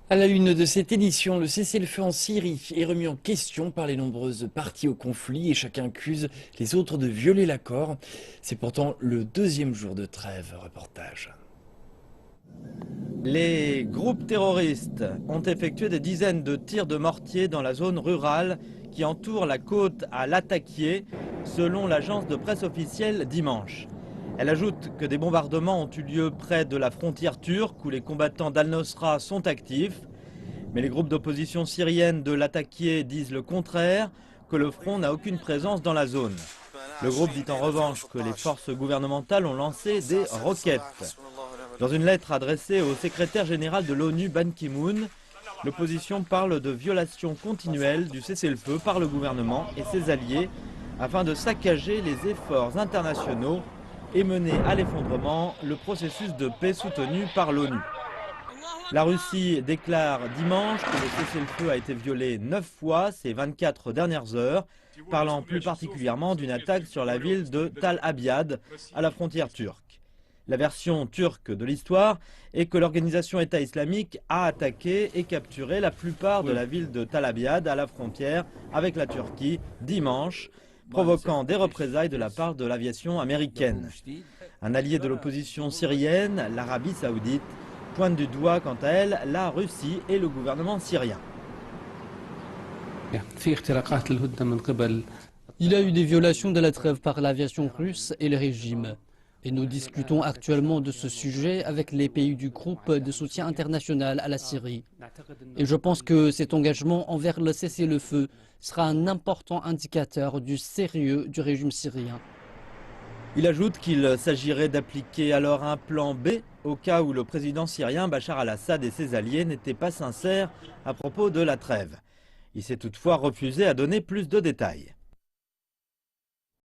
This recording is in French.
À la une de cette édition, le cessez-le-feu en Syrie est remis en question par les nombreuses parties au conflit et chacun accuse les autres de violer l'accord. C'est pourtant le deuxième jour de trêve. Reportage. Les groupes terroristes ont effectué des dizaines de tirs de mortier dans la zone rurale qui entoure la côte à Latakié, selon l'agence de presse officielle dimanche. Elle ajoute que des bombardements ont eu lieu près de la frontière turque où les combattants d'Al-Nosra sont actifs. Mais les groupes d'opposition syrienne de Latakié disent le contraire, que le front n'a aucune présence dans la zone. Le groupe dit en revanche que les forces gouvernementales ont lancé des roquettes. Dans une lettre adressée au secrétaire général de l'ONU Ban Ki-moon, l'opposition parle de violations continuelles du cessez-le-feu par le gouvernement et ses alliés afin de saccager les efforts internationaux et mener à l'effondrement le processus de paix soutenu par l'ONU. La Russie déclare dimanche que le cessez-le-feu a été violé 9 fois ces 24 dernières heures, parlant plus particulièrement d'une attaque sur la ville de Tal Abyad, à la frontière turque. La version turque de l'histoire est que l'organisation État islamique a attaqué et capturé la plupart de la ville de Tal Abyad à la frontière avec la Turquie dimanche, provoquant des représailles de la part de l'aviation américaine. Un allié de l'opposition syrienne, l'Arabie saoudite, pointe du doigt quant à elle la Russie et le gouvernement syrien. Il y a eu des violations de la trêve par l'aviation russe et le régime. Et nous discutons actuellement de ce sujet avec les pays du groupe de soutien international à la Syrie. Et je pense que cet engagement envers le cessez-le-feu sera un important indicateur du sérieux du régime syrien. Il ajoute qu'il s'agirait d'appliquer alors un plan B au cas où le président syrien Bachar al-Assad et ses alliés n'étaient pas sincères à propos de la trêve. Il s'est toutefois refusé à donner plus de détails.